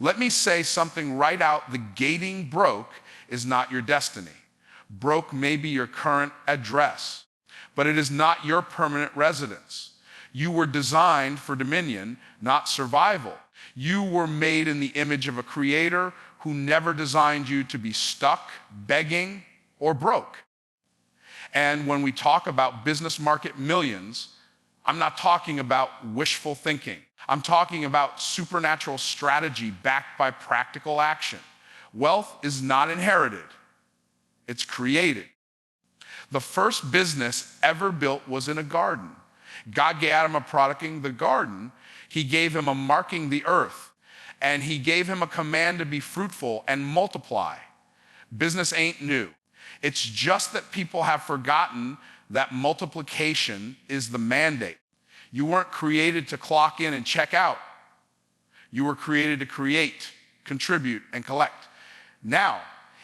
Let me say something right out. The gating broke is not your destiny. Broke may be your current address, but it is not your permanent residence. You were designed for dominion, not survival. You were made in the image of a creator who never designed you to be stuck, begging, or broke. And when we talk about business market millions, I'm not talking about wishful thinking. I'm talking about supernatural strategy backed by practical action. Wealth is not inherited, it's created. The first business ever built was in a garden. God gave Adam a product in the garden. He gave him a marking the earth, and he gave him a command to be fruitful and multiply. Business ain't new. It's just that people have forgotten that multiplication is the mandate. You weren't created to clock in and check out. You were created to create, contribute, and collect. Now,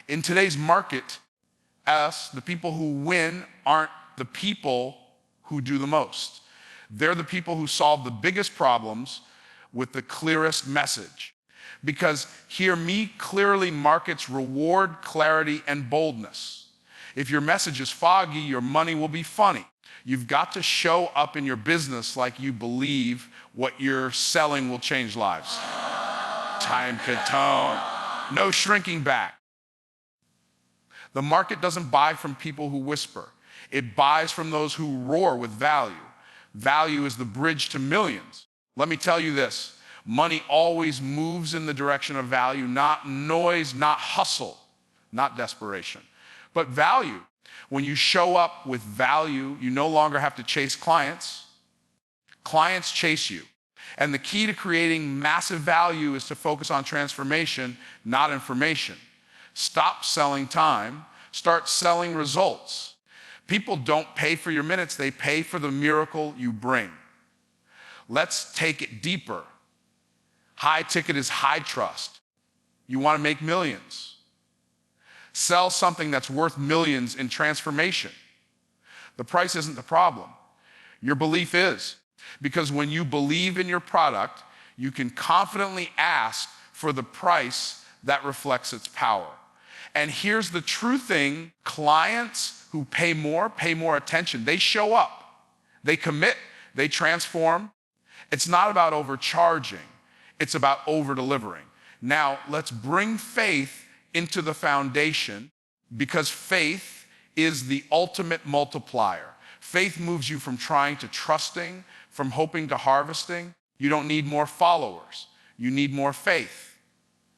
in today's market, us, the people who win, aren't the people who do the most. They're the people who solve the biggest problems with the clearest message. Because hear me clearly, markets reward clarity and boldness. If your message is foggy, your money will be funny. You've got to show up in your business like you believe what you're selling will change lives. Time to tone. No shrinking back. The market doesn't buy from people who whisper. It buys from those who roar with value. Value is the bridge to millions. Let me tell you this. Money always moves in the direction of value, not noise, not hustle, not desperation, but value. When you show up with value, you no longer have to chase clients. Clients chase you. And the key to creating massive value is to focus on transformation, not information. Stop selling time, start selling results. People don't pay for your minutes, they pay for the miracle you bring. Let's take it deeper. High ticket is high trust. You want to make millions. Sell something that's worth millions in transformation. The price isn't the problem. Your belief is. Because when you believe in your product, you can confidently ask for the price that reflects its power. And here's the true thing, clients who pay more attention. They show up, they commit, they transform. It's not about overcharging, it's about over-delivering. Now, let's bring faith into the foundation, because faith is the ultimate multiplier. Faith moves you from trying to trusting, from hoping to harvesting. You don't need more followers. You need more faith.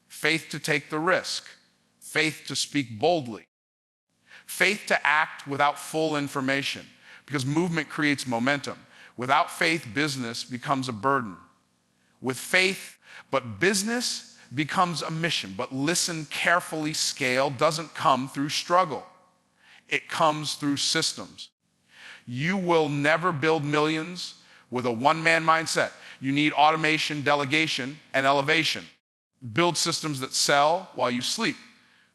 Faith to take the risk. Faith to speak boldly. Faith to act without full information, because movement creates momentum. Without faith, business becomes a burden. With faith, but business becomes a mission. But listen carefully, scale doesn't come through struggle. It comes through systems. You will never build millions with a one-man mindset. You need automation, delegation, and elevation. Build systems that sell while you sleep.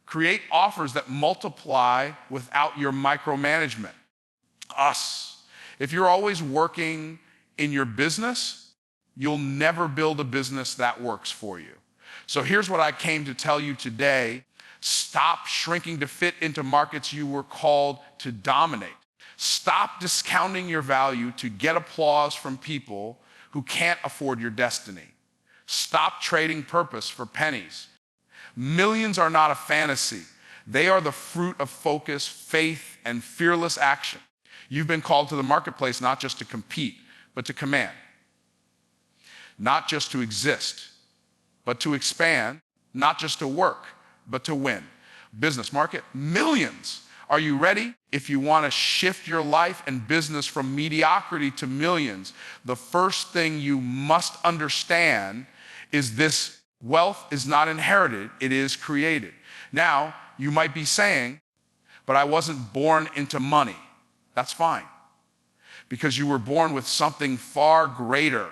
Create offers that multiply without your micromanagement. Us. If you're always working in your business, you'll never build a business that works for you. So here's what I came to tell you today. Stop shrinking to fit into markets you were called to dominate. Stop discounting your value to get applause from people who can't afford your destiny. Stop trading purpose for pennies. Millions are not a fantasy. They are the fruit of focus, faith, and fearless action. You've been called to the marketplace not just to compete, but to command. Not just to exist, but to expand. Not just to work, but to win. Business market, millions. Are you ready? If you want to shift your life and business from mediocrity to millions, the first thing you must understand is this: wealth is not inherited, it is created. Now, you might be saying, but I wasn't born into money. That's fine, because you were born with something far greater.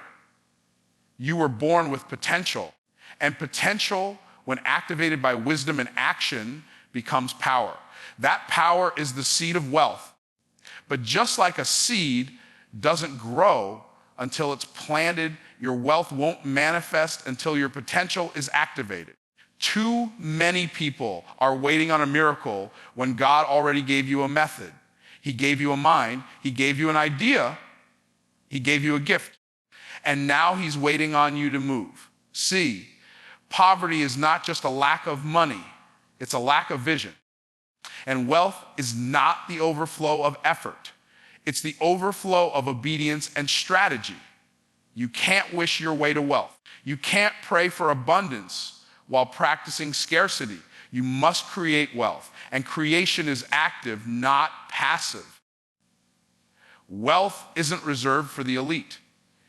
You were born with potential, and potential, when activated by wisdom and action, becomes power. That power is the seed of wealth. But just like a seed doesn't grow until it's planted Your wealth won't manifest until your potential is activated. Too many people are waiting on a miracle when God already gave you a method. He gave you a mind. He gave you an idea. He gave you a gift. And now he's waiting on you to move. See, poverty is not just a lack of money. It's a lack of vision. And wealth is not the overflow of effort. It's the overflow of obedience and strategy. You can't wish your way to wealth. You can't pray for abundance while practicing scarcity. You must create wealth. And creation is active, not passive. Wealth isn't reserved for the elite.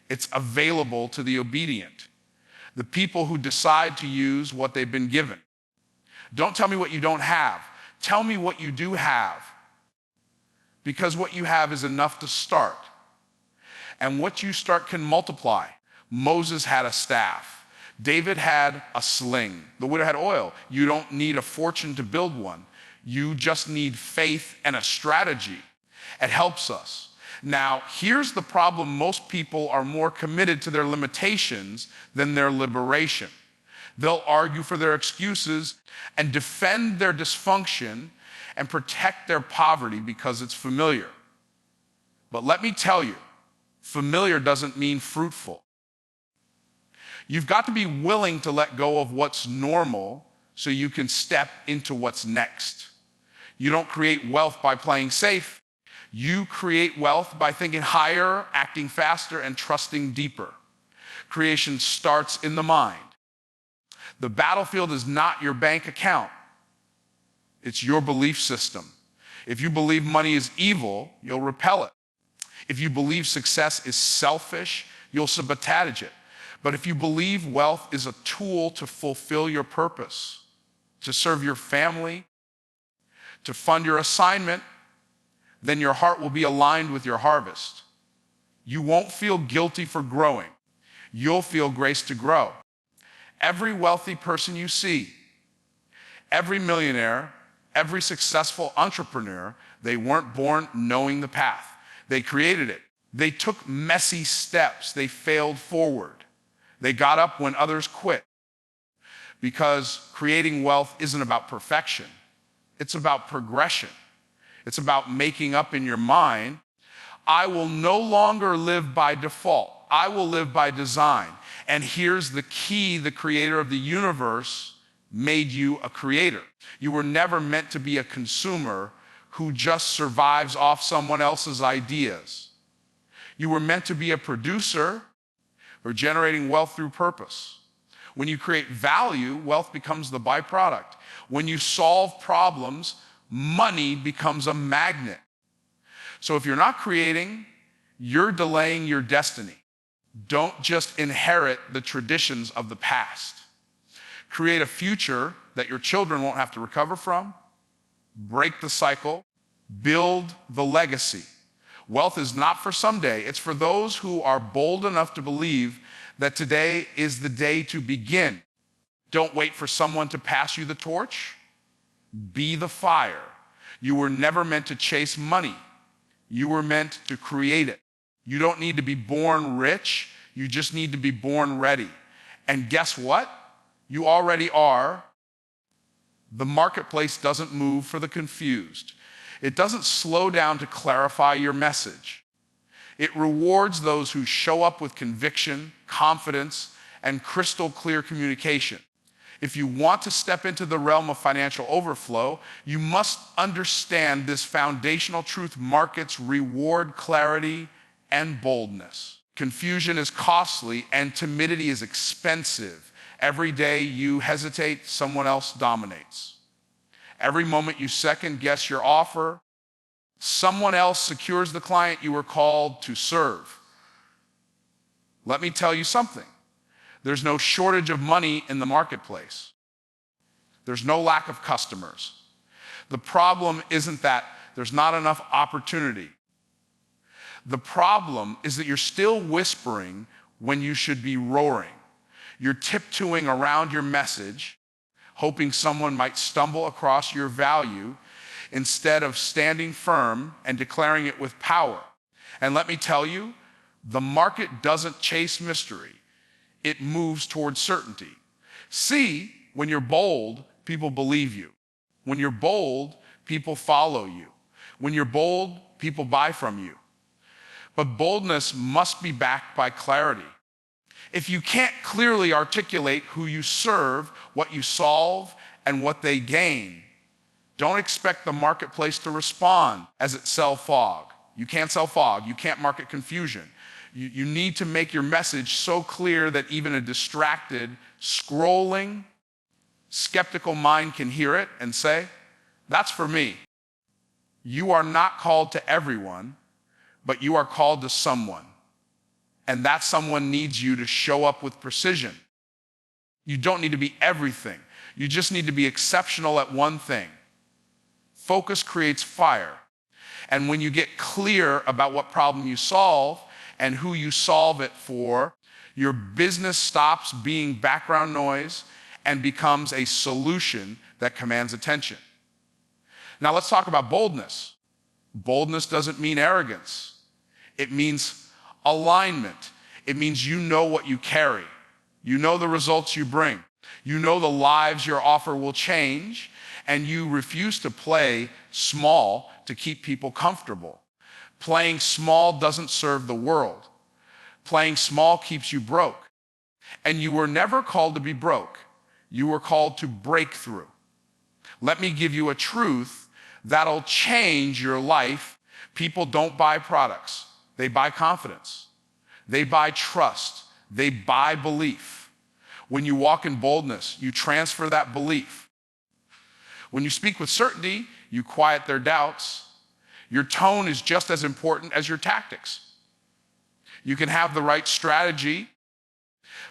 It's available to the obedient, the people who decide to use what they've been given. Don't tell me what you don't have. Tell me what you do have. Because what you have is enough to start. And what you start can multiply. Moses had a staff. David had a sling. The widow had oil. You don't need a fortune to build one. You just need faith and a strategy. It helps us. Now, here's the problem. Most people are more committed to their limitations than their liberation. They'll argue for their excuses and defend their dysfunction and protect their poverty because it's familiar. But let me tell you, familiar doesn't mean fruitful. You've got to be willing to let go of what's normal so you can step into what's next. You don't create wealth by playing safe. You create wealth by thinking higher, acting faster, and trusting deeper. Creation starts in the mind. The battlefield is not your bank account. It's your belief system. If you believe money is evil, you'll repel it. If you believe success is selfish, you'll sabotage it. But if you believe wealth is a tool to fulfill your purpose, to serve your family, to fund your assignment, then your heart will be aligned with your harvest. You won't feel guilty for growing. You'll feel grace to grow. Every wealthy person you see, every millionaire, every successful entrepreneur, they weren't born knowing the path. They created it. They took messy steps. They failed forward. They got up when others quit. Because creating wealth isn't about perfection. It's about progression. It's about making up in your mind, I will no longer live by default. I will live by design. And here's the key: the creator of the universe made you a creator. You were never meant to be a consumer who just survives off someone else's ideas. You were meant to be a producer or generating wealth through purpose. When you create value, wealth becomes the byproduct. When you solve problems, money becomes a magnet. So if you're not creating, you're delaying your destiny. Don't just inherit the traditions of the past. Create a future that your children won't have to recover from. Break the cycle. Build the legacy. Wealth is not for someday. It's for those who are bold enough to believe that today is the day to begin. Don't wait for someone to pass you the torch. Be the fire. You were never meant to chase money. You were meant to create it. You don't need to be born rich. You just need to be born ready. And guess what? You already are. The marketplace doesn't move for the confused. It doesn't slow down to clarify your message. It rewards those who show up with conviction, confidence, and crystal clear communication. If you want to step into the realm of financial overflow, you must understand this foundational truth: markets reward clarity and boldness. Confusion is costly and timidity is expensive. Every day you hesitate, someone else dominates. Every moment you second guess your offer, someone else secures the client you were called to serve. Let me tell you something. There's no shortage of money in the marketplace. There's no lack of customers. The problem isn't that there's not enough opportunity. The problem is that you're still whispering when you should be roaring. You're tiptoeing around your message, hoping someone might stumble across your value instead of standing firm and declaring it with power. And let me tell you, the market doesn't chase mystery. It moves towards certainty. C, when you're bold, people believe you. When you're bold, people follow you. When you're bold, people buy from you. But boldness must be backed by clarity. If you can't clearly articulate who you serve, what you solve, and what they gain, don't expect the marketplace to respond as it sells fog. You can't sell fog. You can't market confusion. You need to make your message so clear that even a distracted, scrolling, skeptical mind can hear it and say, that's for me. You are not called to everyone, but you are called to someone. And that someone needs you to show up with precision. You don't need to be everything. You just need to be exceptional at one thing. Focus creates fire. And when you get clear about what problem you solve and who you solve it for, your business stops being background noise and becomes a solution that commands attention. Now let's talk about boldness. Boldness doesn't mean arrogance. It means alignment. It means you know what you carry. You know the results you bring. You know the lives your offer will change, and you refuse to play small to keep people comfortable. Playing small doesn't serve the world. Playing small keeps you broke. And you were never called to be broke. You were called to break through. Let me give you a truth that'll change your life. People don't buy products. They buy confidence. They buy trust. They buy belief. When you walk in boldness, you transfer that belief. When you speak with certainty, you quiet their doubts. Your tone is just as important as your tactics. You can have the right strategy,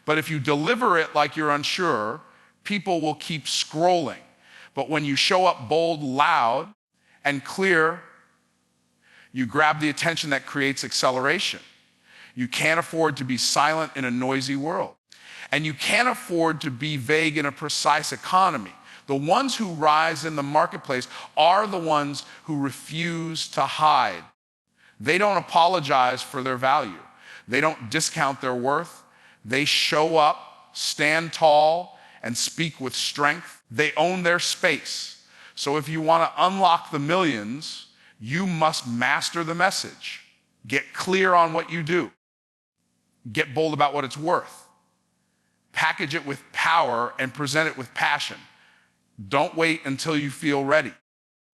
but if you deliver it like you're unsure, people will keep scrolling. But when you show up bold, loud, and clear, you grab the attention that creates acceleration. You can't afford to be silent in a noisy world. And you can't afford to be vague in a precise economy. The ones who rise in the marketplace are the ones who refuse to hide. They don't apologize for their value. They don't discount their worth. They show up, stand tall, and speak with strength. They own their space. So if you want to unlock the millions, you must master the message. Get clear on what you do. Get bold about what it's worth. Package it with power and present it with passion. Don't wait until you feel ready.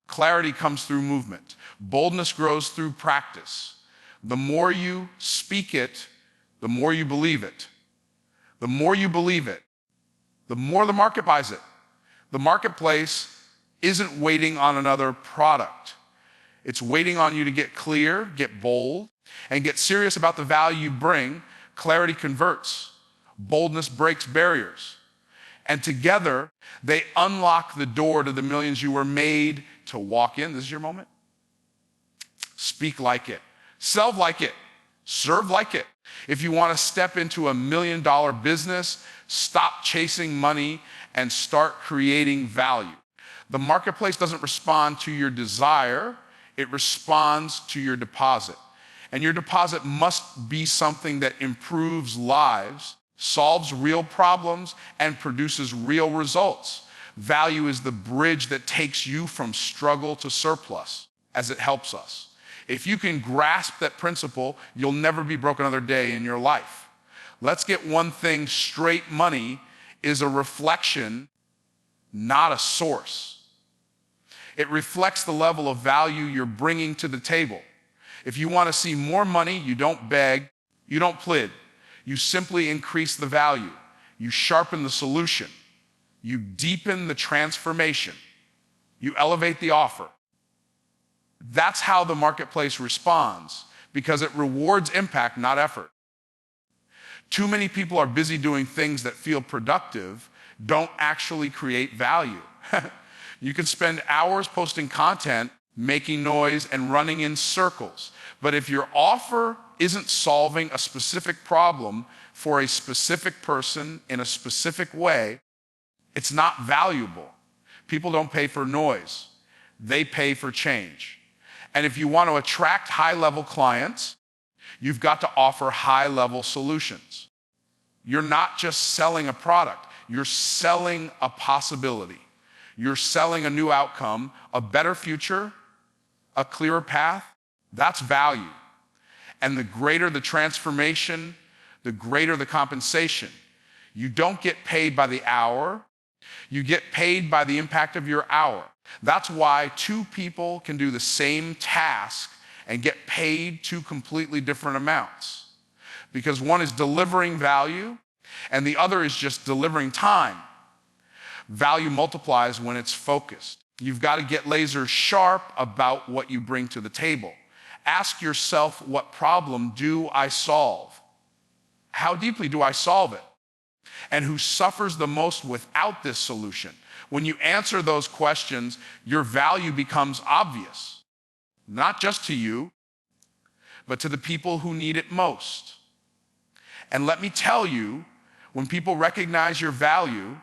Clarity comes through movement. Boldness grows through practice. The more you speak it, the more you believe it. The more you believe it, the more the market buys it. The marketplace isn't waiting on another product. It's waiting on you to get clear, get bold, and get serious about the value you bring. Clarity converts. Boldness breaks barriers. And together, they unlock the door to the millions you were made to walk in. This is your moment. Speak like it. Sell like it. Serve like it. If you want to step into $1 million business, stop chasing money and start creating value. The marketplace doesn't respond to your desire. It responds to your deposit. And your deposit must be something that improves lives, solves real problems, and produces real results. Value is the bridge that takes you from struggle to surplus as it helps us. If you can grasp that principle, you'll never be broke another day in your life. Let's get one thing straight. Money is a reflection, not a source. It reflects the level of value you're bringing to the table. If you want to see more money, you don't beg, you don't plead. You simply increase the value. You sharpen the solution. You deepen the transformation. You elevate the offer. That's how the marketplace responds, because it rewards impact, not effort. Too many people are busy doing things that feel productive, don't actually create value. You can spend hours posting content, making noise, and running in circles. But if your offer isn't solving a specific problem for a specific person in a specific way, it's not valuable. People don't pay for noise. They pay for change. And if you want to attract high-level clients, you've got to offer high-level solutions. You're not just selling a product, you're selling a possibility. You're selling a new outcome, a better future, a clearer path. That's value. And the greater the transformation, the greater the compensation. You don't get paid by the hour, you get paid by the impact of your hour. That's why two people can do the same task and get paid two completely different amounts. Because one is delivering value and the other is just delivering time. Value multiplies when it's focused. You've got to get laser sharp about what you bring to the table. Ask yourself, what problem do I solve? How deeply do I solve it? And who suffers the most without this solution? When you answer those questions, your value becomes obvious, not just to you, but to the people who need it most. And let me tell you, when people recognize your value,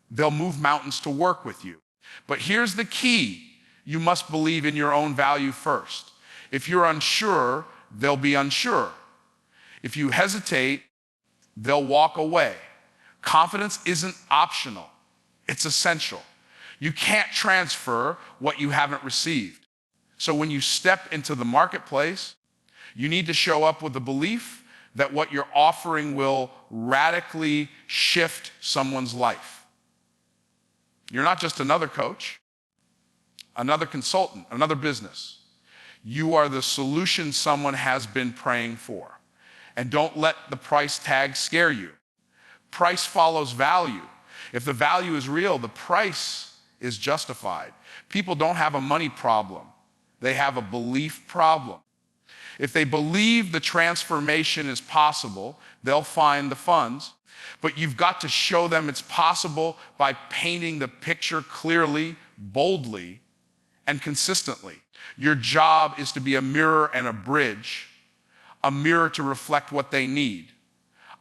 they'll move mountains to work with you. But here's the key. You must believe in your own value first. If you're unsure, they'll be unsure. If you hesitate, they'll walk away. Confidence isn't optional. It's essential. You can't transfer what you haven't received. So when you step into the marketplace, you need to show up with the belief that what you're offering will radically shift someone's life. You're not just another coach, another consultant, another business. You are the solution someone has been praying for. And don't let the price tag scare you. Price follows value. If the value is real, the price is justified. People don't have a money problem. They have a belief problem. If they believe the transformation is possible, they'll find the funds. But you've got to show them it's possible by painting the picture clearly, boldly, and consistently. Your job is to be a mirror and a bridge to reflect what they need,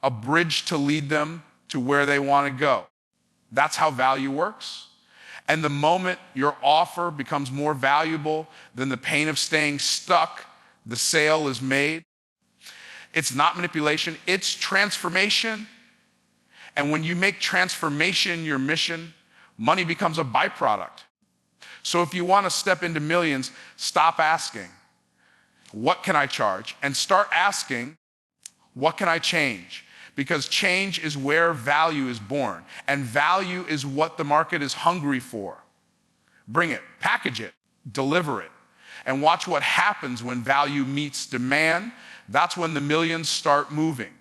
a bridge to lead them to where they want to go. That's how value works. And the moment your offer becomes more valuable than the pain of staying stuck, the sale is made. It's not manipulation, it's transformation. And when you make transformation your mission, money becomes a byproduct. So if you want to step into millions, stop asking, what can I charge? And start asking, what can I change? Because change is where value is born. And value is what the market is hungry for. Bring it, package it, deliver it. And watch what happens when value meets demand. That's when the millions start moving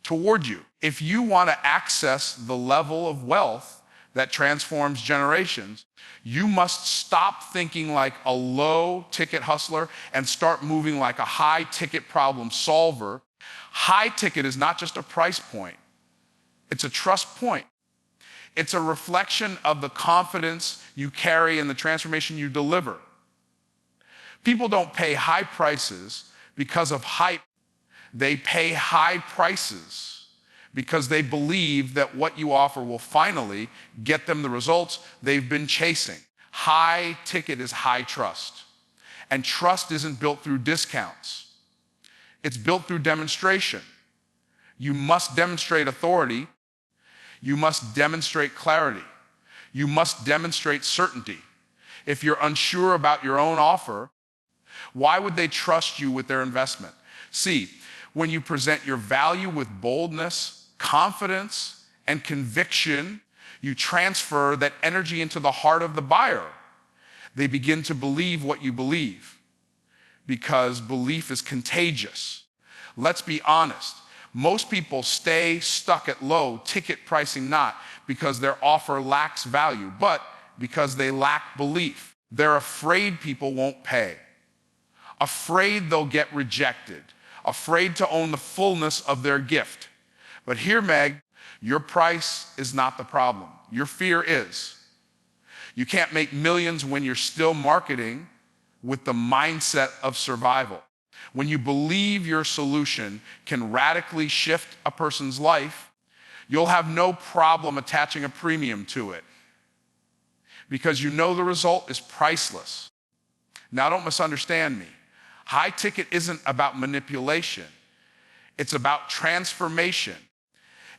toward you. If you want to access the level of wealth that transforms generations, you must stop thinking like a low-ticket hustler and start moving like a high-ticket problem solver. High ticket is not just a price point. It's a trust point. It's a reflection of the confidence you carry in the transformation you deliver. People don't pay high prices because of hype. They pay high prices because they believe that what you offer will finally get them the results they've been chasing. High ticket is high trust. And trust isn't built through discounts. It's built through demonstration. You must demonstrate authority. You must demonstrate clarity. You must demonstrate certainty. If you're unsure about your own offer, why would they trust you with their investment? See, when you present your value with boldness, confidence, and conviction, you transfer that energy into the heart of the buyer. They begin to believe what you believe because belief is contagious. Let's be honest. Most people stay stuck at low ticket pricing not because their offer lacks value, but because they lack belief. They're afraid people won't pay, afraid they'll get rejected, afraid to own the fullness of their gift. But here, Meg, your price is not the problem. Your fear is. You can't make millions when you're still marketing with the mindset of survival. When you believe your solution can radically shift a person's life, you'll have no problem attaching a premium to it because you know the result is priceless. Now, don't misunderstand me. High ticket isn't about manipulation. It's about transformation.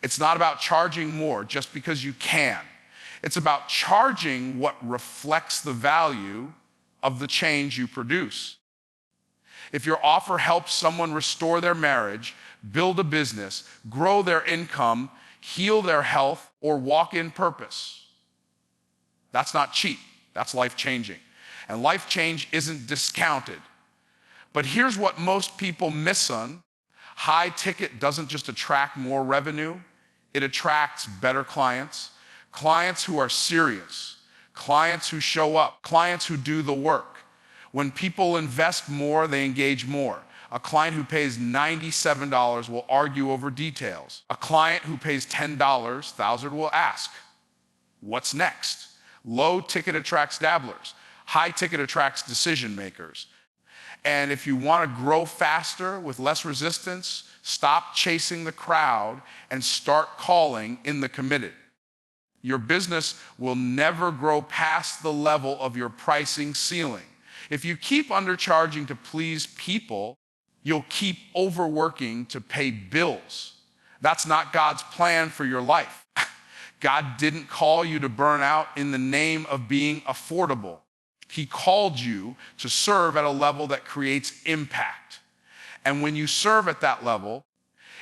It's not about charging more just because you can. It's about charging what reflects the value of the change you produce. If your offer helps someone restore their marriage, build a business, grow their income, heal their health, or walk in purpose, that's not cheap. That's life-changing. And life change isn't discounted. But here's what most people miss on. High ticket doesn't just attract more revenue, it attracts better clients, clients who are serious, clients who show up, clients who do the work. When people invest more, they engage more. A client who pays $97 will argue over details. A client who pays $10, $1,000 will ask, what's next? Low ticket attracts dabblers. High ticket attracts decision makers. And if you want to grow faster with less resistance, stop chasing the crowd and start calling in the committed. Your business will never grow past the level of your pricing ceiling. If you keep undercharging to please people, you'll keep overworking to pay bills. That's not God's plan for your life. God didn't call you to burn out in the name of being affordable. He called you to serve at a level that creates impact. And when you serve at that level,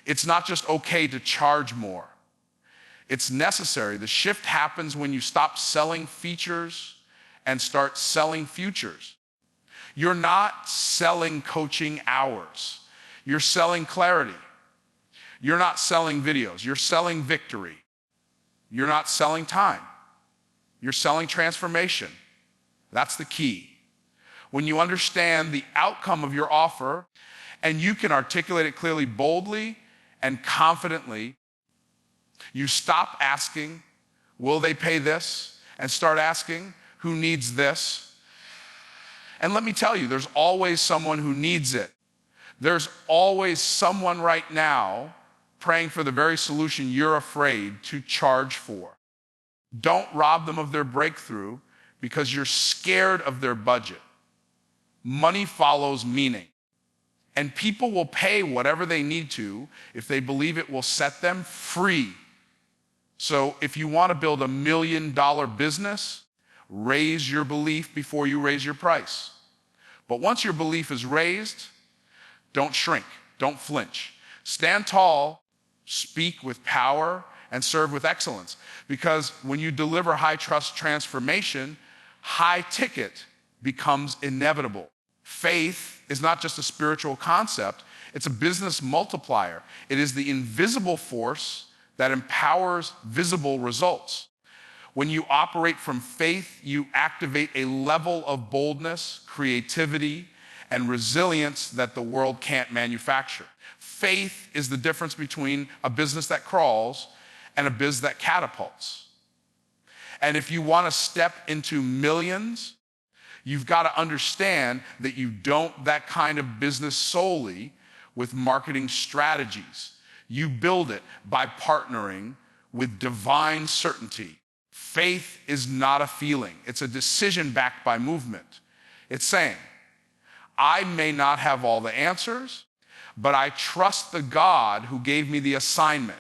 it's not just okay to charge more. It's necessary. The shift happens when you stop selling features and start selling futures. You're not selling coaching hours. You're selling clarity. You're not selling videos. You're selling victory. You're not selling time. You're selling transformation. That's the key. When you understand the outcome of your offer and you can articulate it clearly, boldly, and confidently, you stop asking, will they pay this? And start asking, who needs this? And let me tell you, there's always someone who needs it. There's always someone right now praying for the very solution you're afraid to charge for. Don't rob them of their breakthrough because you're scared of their budget. Money follows meaning. And people will pay whatever they need to if they believe it will set them free. So if you want to build $1 million business, raise your belief before you raise your price. But once your belief is raised, don't shrink, don't flinch. Stand tall, speak with power, and serve with excellence. Because when you deliver high trust transformation, high ticket becomes inevitable. Faith is not just a spiritual concept, it's a business multiplier. It is the invisible force that empowers visible results. When you operate from faith, you activate a level of boldness, creativity, and resilience that the world can't manufacture. Faith is the difference between a business that crawls and a biz that catapults. And if you want to step into millions, you've got to understand that you don't that kind of business solely with marketing strategies. You build it by partnering with divine certainty. Faith is not a feeling. It's a decision backed by movement. It's saying, I may not have all the answers, but I trust the God who gave me the assignment.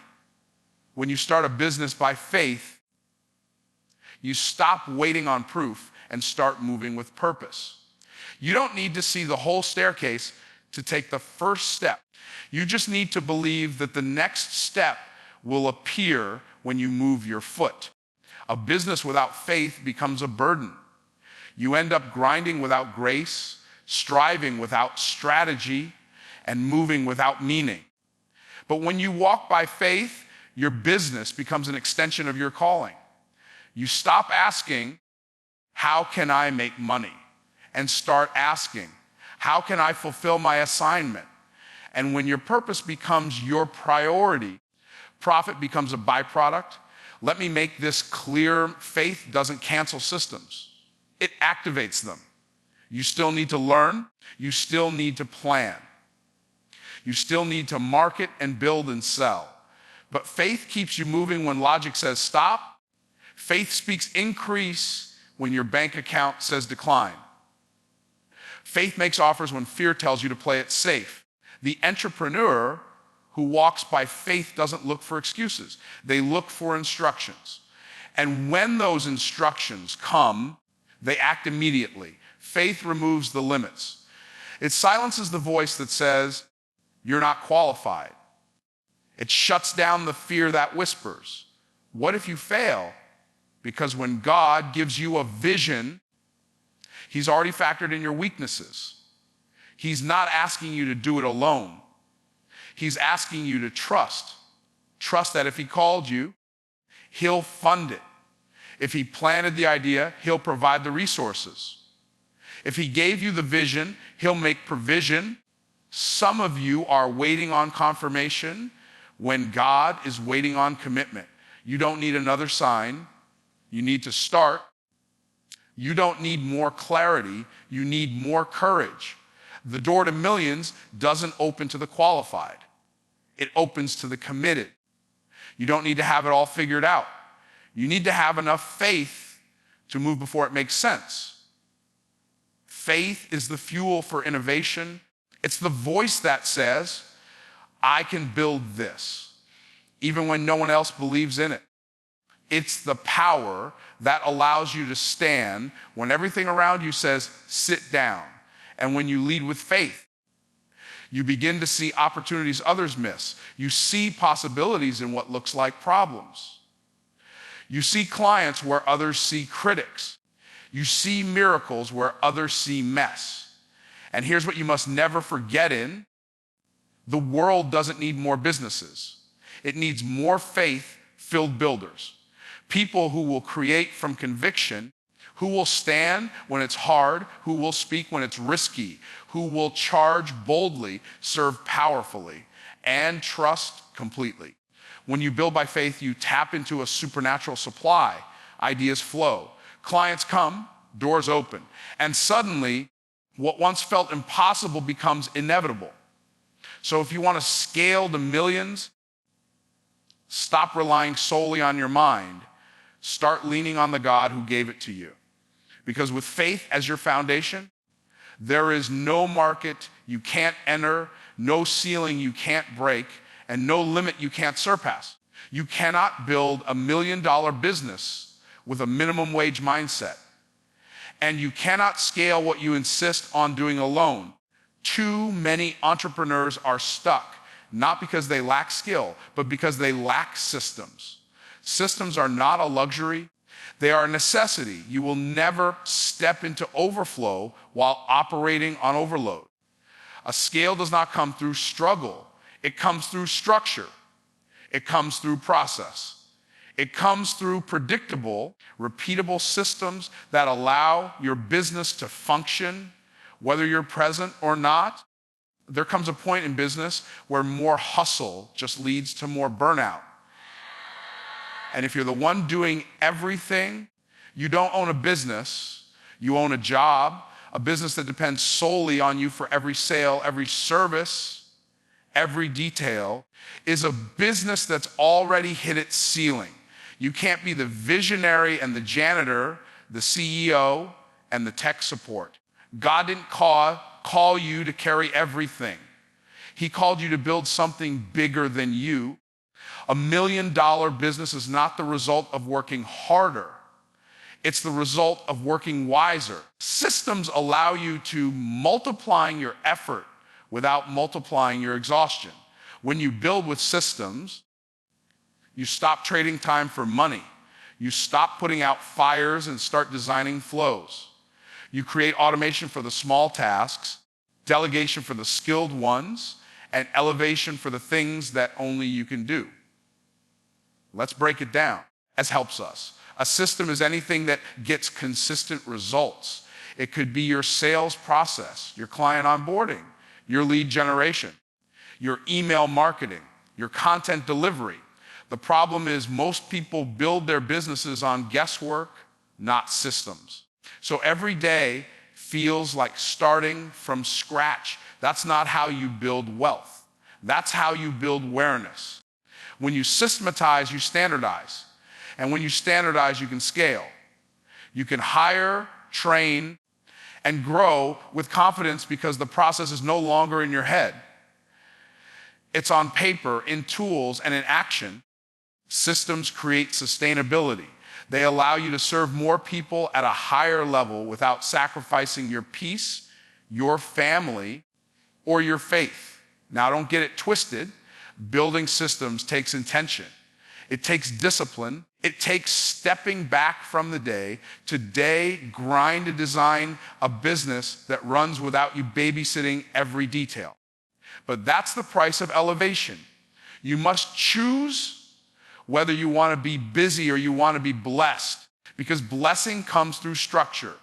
When you start a business by faith, you stop waiting on proof and start moving with purpose. You don't need to see the whole staircase to take the first step. You just need to believe that the next step will appear when you move your foot. A business without faith becomes a burden. You end up grinding without grace, striving without strategy, and moving without meaning. But when you walk by faith, your business becomes an extension of your calling. You stop asking, how can I make money? And start asking, how can I fulfill my assignment? And when your purpose becomes your priority, profit becomes a byproduct. Let me make this clear. Faith doesn't cancel systems. It activates them. You still need to learn. You still need to plan. You still need to market and build and sell. But faith keeps you moving when logic says stop. Faith speaks increase when your bank account says decline. Faith makes offers when fear tells you to play it safe. The entrepreneur who walks by faith doesn't look for excuses. They look for instructions. And when those instructions come, they act immediately. Faith removes the limits. It silences the voice that says, "You're not qualified." It shuts down the fear that whispers, "What if you fail?" Because when God gives you a vision, He's already factored in your weaknesses. He's not asking you to do it alone. He's asking you to trust. Trust that if He called you, He'll fund it. If He planted the idea, He'll provide the resources. If He gave you the vision, He'll make provision. Some of you are waiting on confirmation when God is waiting on commitment. You don't need another sign. You need to start. You don't need more clarity. You need more courage. The door to millions doesn't open to the qualified. It opens to the committed. You don't need to have it all figured out. You need to have enough faith to move before it makes sense. Faith is the fuel for innovation. It's the voice that says, "I can build this," even when no one else believes in it. It's the power that allows you to stand when everything around you says, "Sit down." And when you lead with faith, you begin to see opportunities others miss. You see possibilities in what looks like problems. You see clients where others see critics. You see miracles where others see mess. And here's what you must never forget the world doesn't need more businesses. It needs more faith-filled builders. People who will create from conviction, who will stand when it's hard, who will speak when it's risky, who will charge boldly, serve powerfully, and trust completely. When you build by faith, you tap into a supernatural supply. Ideas flow. Clients come, doors open. And suddenly, what once felt impossible becomes inevitable. So if you want to scale to millions, stop relying solely on your mind. Start leaning on the God who gave it to you. Because with faith as your foundation, there is no market you can't enter, no ceiling you can't break, and no limit you can't surpass. You cannot build $1 million business with a minimum wage mindset. And you cannot scale what you insist on doing alone. Too many entrepreneurs are stuck, not because they lack skill, but because they lack systems. Systems are not a luxury. They are a necessity. You will never step into overflow while operating on overload. A scale does not come through struggle. It comes through structure. It comes through process. It comes through predictable, repeatable systems that allow your business to function, whether you're present or not. There comes a point in business where more hustle just leads to more burnout. And if you're the one doing everything, you don't own a business, you own a job, a business that depends solely on you for every sale, every service, every detail, is a business that's already hit its ceiling. You can't be the visionary and the janitor, the CEO and the tech support. God didn't call you to carry everything. He called you to build something bigger than you. $1 million business is not the result of working harder. It's the result of working wiser. Systems allow you to multiply your effort without multiplying your exhaustion. When you build with systems, you stop trading time for money. You stop putting out fires and start designing flows. You create automation for the small tasks, delegation for the skilled ones, and elevation for the things that only you can do. Let's break it down, as helps us. A system is anything that gets consistent results. It could be your sales process, your client onboarding, your lead generation, your email marketing, your content delivery. The problem is most people build their businesses on guesswork, not systems. So every day feels like starting from scratch. That's not how you build wealth. That's how you build awareness. When you systematize, you standardize. And when you standardize, you can scale. You can hire, train, and grow with confidence because the process is no longer in your head. It's on paper, in tools, and in action. Systems create sustainability. They allow you to serve more people at a higher level without sacrificing your peace, your family, or your faith. Now, don't get it twisted. Building systems takes intention. It takes discipline. It takes stepping back from the day to day grind to design a business that runs without you babysitting every detail. But that's the price of elevation. You must choose whether you want to be busy or you want to be blessed, because blessing comes through structure.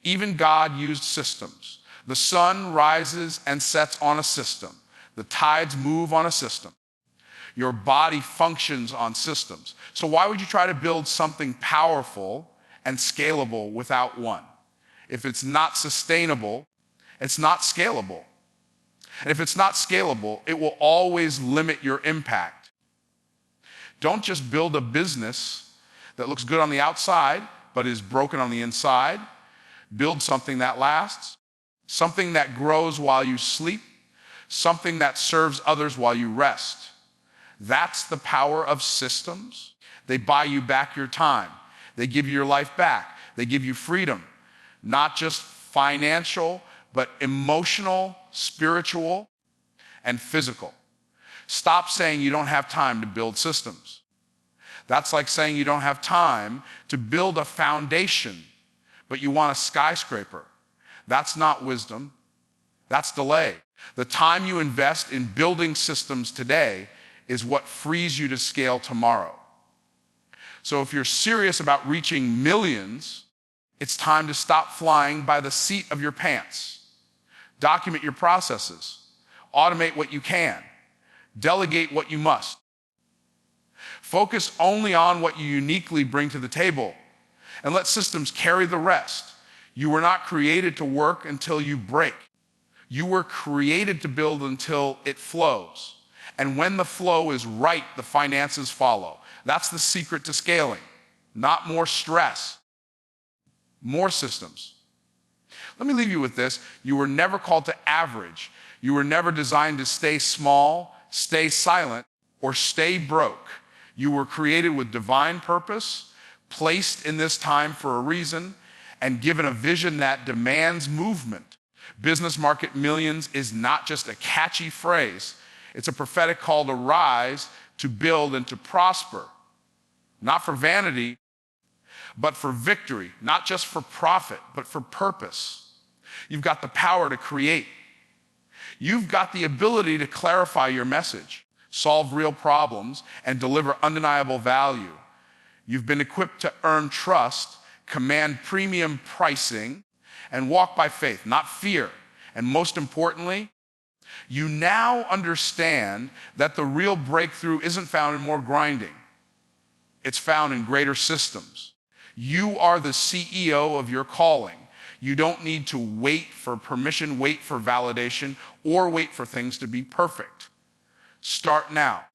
Even God used systems. The sun rises and sets on a system. The tides move on a system. Your body functions on systems. So why would you try to build something powerful and scalable without one? If it's not sustainable, it's not scalable. And if it's not scalable, it will always limit your impact. Don't just build a business that looks good on the outside, but is broken on the inside. Build something that lasts, something that grows while you sleep, something that serves others while you rest. That's the power of systems. They buy you back your time. They give you your life back. They give you freedom, not just financial, but emotional, spiritual, and physical. Stop saying you don't have time to build systems. That's like saying you don't have time to build a foundation, but you want a skyscraper. That's not wisdom. That's delay. The time you invest in building systems today is what frees you to scale tomorrow. So if you're serious about reaching millions, it's time to stop flying by the seat of your pants. Document your processes. Automate what you can. Delegate what you must. Focus only on what you uniquely bring to the table, and let systems carry the rest. You were not created to work until you break. You were created to build until it flows. And when the flow is right, the finances follow. That's the secret to scaling. Not more stress, more systems. Let me leave you with this. You were never called to average. You were never designed to stay small, stay silent, or stay broke. You were created with divine purpose, placed in this time for a reason, and given a vision that demands movement. Business Market Millions is not just a catchy phrase. It's a prophetic call to rise, to build, and to prosper. Not for vanity, but for victory. Not just for profit, but for purpose. You've got the power to create. You've got the ability to clarify your message, solve real problems, and deliver undeniable value. You've been equipped to earn trust, command premium pricing, and walk by faith, not fear. And most importantly, you now understand that the real breakthrough isn't found in more grinding. It's found in greater systems. You are the CEO of your calling. You don't need to wait for permission, wait for validation, or wait for things to be perfect. Start now.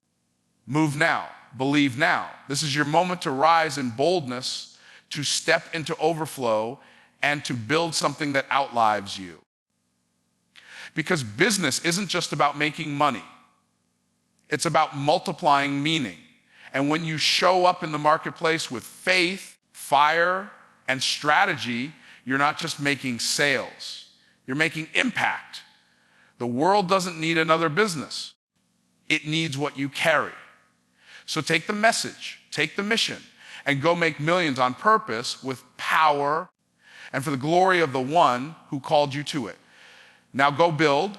Move now. Believe now. This is your moment to rise in boldness, to step into overflow, and to build something that outlives you. Because business isn't just about making money. It's about multiplying meaning. And when you show up in the marketplace with faith, fire, and strategy, you're not just making sales. You're making impact. The world doesn't need another business. It needs what you carry. So take the message, take the mission, and go make millions on purpose with power and for the glory of the one who called you to it. Now go build,